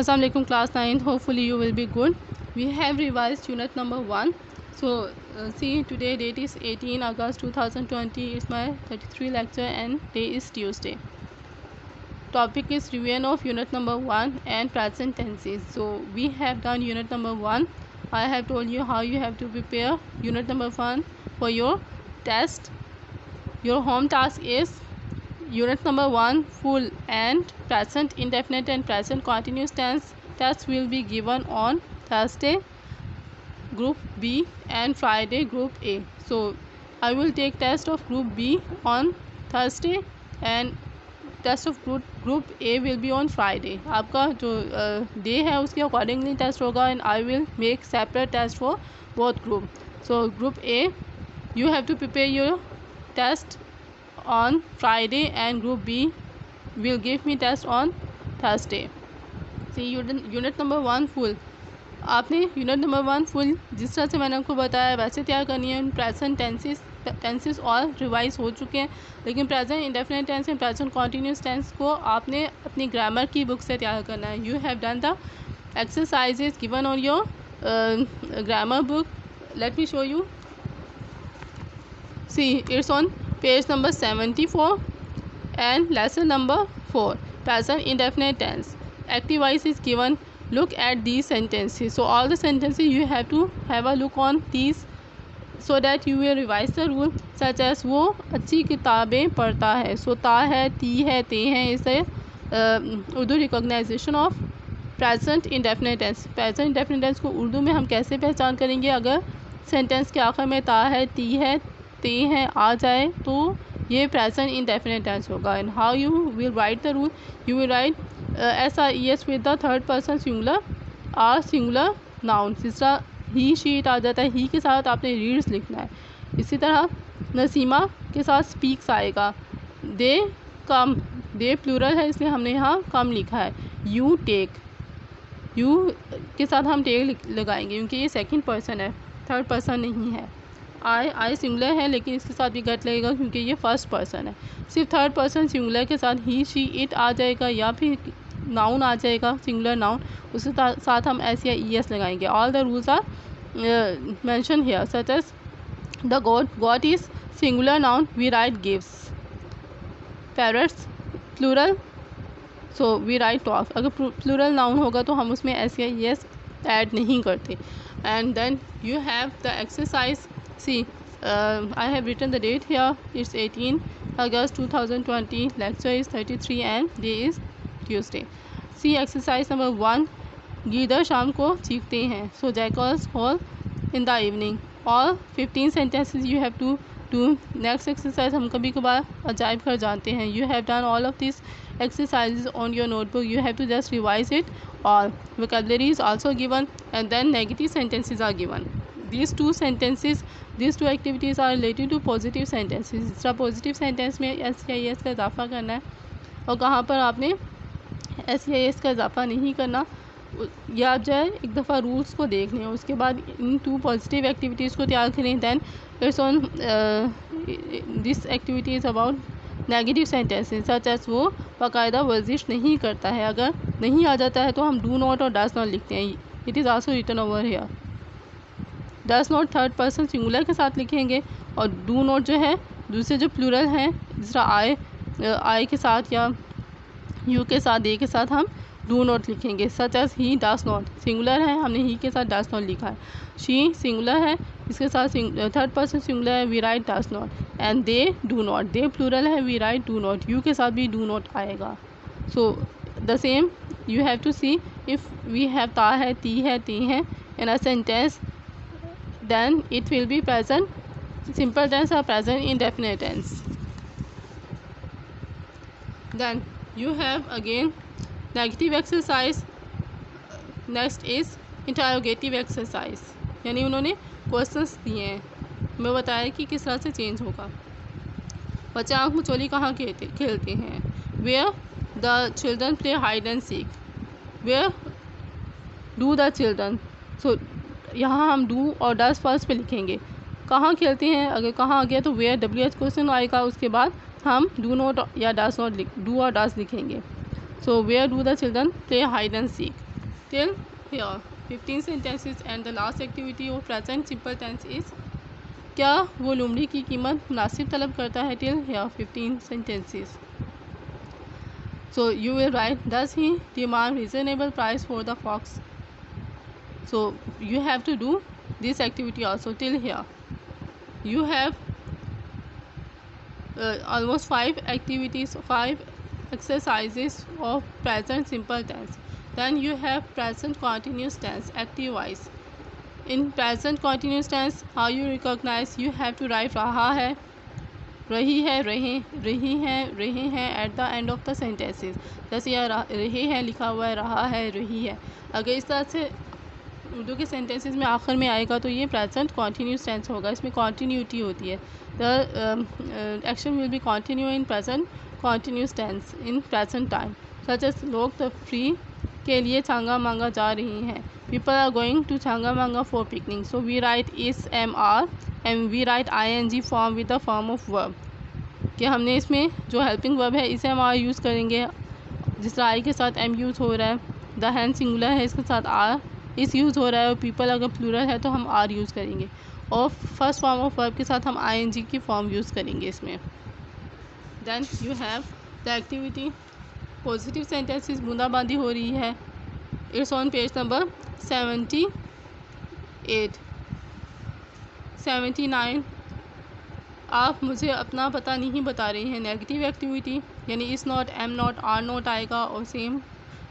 Assalamu alaikum class 9th. Hopefully you will be good. We have revised unit number 1. So see, today date is 18 August 2020. It's my 33 lecture and day is Tuesday. Topic is revision of unit number 1 and present tenses. So we have done unit number 1. I have told you how you have to prepare unit number 1 for your test. Your home task is unit number 1 full and present indefinite and present continuous tense. Tests will be given on Thursday group B and Friday group A. So I will take test of group B on Thursday and test of group A will be on Friday. आपका जो day है उसके accordingly test होगा and I will make separate test for both group. So group A you have to prepare your test on Friday and group B will give me test on Thursday. See unit number 1 full. आपने unit number 1 full जिस तरह से मैंने आपको बताया वैसे तैयार करनी है. प्रेजेंट टेंसेस और रिवाइज हो चुके हैं, लेकिन present indefinite tense and present continuous tense को आपने अपनी ग्रामर की बुक से तैयार करना है. You have done the exercises given on your grammar book. Let me show you. See it's on page number 74 and lesson number 4, present indefinite tense. Active voice is given. Look at these sentences. So all the sentences you have to have a look on these so that you will revise the rule, such as वो अच्छी किताबें पढ़ता है. सो ता है, ती है, ते हैं. इसे Urdu recognization of present indefinite tense. Present indefinite tense को उर्दू में हम कैसे पहचान करेंगे? अगर सेंटेंस के आखिर में ता है, ती है, ते हैं आ जाए तो ये प्रेजेंट इंडेफिनिट टेंस होगा. And how you will write the rule? You will write SIES with the third person singular or singular noun. जिस तरह ही शीट आ जाता है, ही के साथ आपने रीड्स लिखना है. इसी तरह नसीमा के साथ स्पीक्स आएगा. दे कम, दे प्लूरल है इसलिए हमने यहाँ कम लिखा है. यू टेक, यू के साथ हम टेक लगाएंगे क्योंकि ये सेकंड पर्सन है, थर्ड पर्सन नहीं है. आई सिंगुलर है लेकिन इसके साथ भी गेट लगेगा क्योंकि ये फर्स्ट पर्सन है. सिर्फ थर्ड पर्सन सिंगुलर के साथ ही शी इट आ जाएगा या फिर नाउन आ जाएगा सिंगुलर नाउन, उसके साथ हम एस या ES लगाएंगे. All the rules are mention here such as the goat is singular noun, we write gives. Parrots plural, so we write talk. अगर प्लूरल नाउन होगा तो हम उसमें एस या ES ऐड नहीं करते. And then you have the exercise. See, I have written the date here. It's 18 August 2020. Lecture is 33 and day is Tuesday. See exercise number 1. गीदड़ शाम को चीखते हैं. So jackals howl in the evening. All 15 sentences you have to do. Next exercise हम कभी कभार अजायब कर जानते हैं. You have done all of these exercises on your notebook. You have to just revise it. All vocabulary is also given and then negative sentences are given. These two sentences, these two activities are related to positive sentences. इस तरह positive sentence में S या ES का इजाफा करना है और कहाँ पर आपने एस या ES का इजाफा नहीं करना. ये आप जाए एक दफ़ा रूल्स को देख लें, उसके बाद इन टू पॉजिटिव एक्टिविटीज़ को तैयार करें. Then it's on this activity is about negative sentences such as वो बाकायदा वर्जिश नहीं करता है. अगर नहीं आ जाता है तो हम डू नॉट और डज नॉट लिखते हैं. It is also written over here. Does not third person singular के साथ लिखेंगे और डू नॉट जो है दूसरे जो प्लूरल हैं जिस तरह आई के साथ या यू के साथ, दे के साथ हम डू नॉट लिखेंगे. Such as he does not. Singular है, हमने ही के साथ डज नॉट लिखा है. शी सिंगुलर है, इसके साथ थर्ड पर्सन सिंगुलर है, we write does not. And they do not, they plural है, we write do not. You के साथ भी डू नॉट आएगा. So the same you have to see if we have ता है, ती है, ते हैं in a sentence, then it will be present simple tense or present indefinite tense. Then you have again negative exercise. Next is interrogative exercise. यानी उन्होंने questions दिए हैं, मैं बताया कि किस तरह से चेंज होगा. बच्चे आँख मचोली कहाँ खेलते हैं? Where the children play hide and seek. Where do the children. So यहाँ हम डू और डज फर्स्ट पे लिखेंगे. कहाँ खेलते हैं, अगर कहाँ आ गया तो वेयर WH क्वेश्चन आएगा, उसके बाद हम डू नॉट या डज नॉट डू और डज लिखेंगे. So where do the children play hide and seek. till here 15 sentences and the last activity of present simple tense is क्या वो लोमड़ी की कीमत मुनासिब तलब करता है till here 15 sentences. So you will write, does he demand reasonable price for the fox? So you have to do this activity also till here. You have almost 5 activities, 5 exercises of present simple tense. Then you have present continuous tense, active voice. In present continuous tense, how you recognize, you have to write रहा है, रही है, रही हैं at the end of the sentences. जैसे यहाँ रहे हैं लिखा हुआ है, रहा है, रही है. अगर इस तरह से उर्दू के सेंटेंसेस में आखिर में आएगा तो ये प्रेजेंट कॉन्टीन्यूस टेंस होगा, इसमें कॉन्टीन्यूटी होती है. The action will be continue in present continuous tense in present time. Such as लोग तफरी के लिए छांगा मांगा जा रही हैं. People are going to Changa Manga for picnic. So we write is am are and we write ING form with the form of verb. कि हमने इसमें जो हेल्पिंग वर्ब है इसे हम आर यूज़ करेंगे. जिस तरह आई के साथ एम यूज़ हो रहा है, द हैंड सिंगुलर है इसके साथ आर इस यूज़ हो रहा है, और पीपल अगर प्लूरल है तो हम आर यूज़ करेंगे, और फर्स्ट फॉर्म ऑफ वर्ब के साथ हम ING की फॉर्म यूज़ करेंगे इसमें. Then you have the activity positive sentences, बूंदाबांदी हो रही है. It's on page number 78 79. आप मुझे अपना पता नहीं बता रही हैं. नेगेटिव एक्टिविटी यानी is not, am not, are not आएगा, और same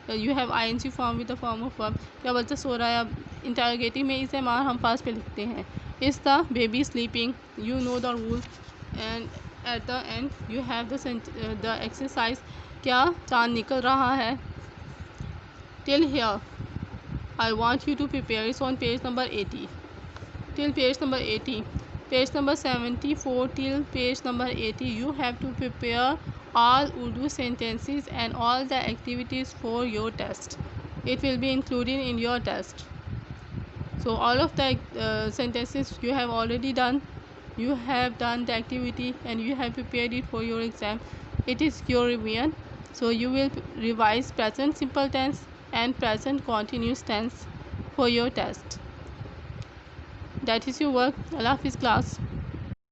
you have ING form with the form of verb. क्या बच्चा सो रहा है? अब इंटरोगेटिव में इसे मार हम पास पे लिखते हैं. Is the baby sleeping? You know the rule. And at the end you have the exercise, क्या चांद निकल रहा है. Till here I want you to prepare. It's on page number 80 till page number 80. Page number 74 till page number 80 you have to prepare all Urdu sentences and all the activities for your test. It will be included in your test. So all of the sentences you have already done. You have done the activity and you have prepared it for your exam. It is your revision. So you will revise present simple tense and present continuous tense for your test. That is your work. Allah Hafiz class.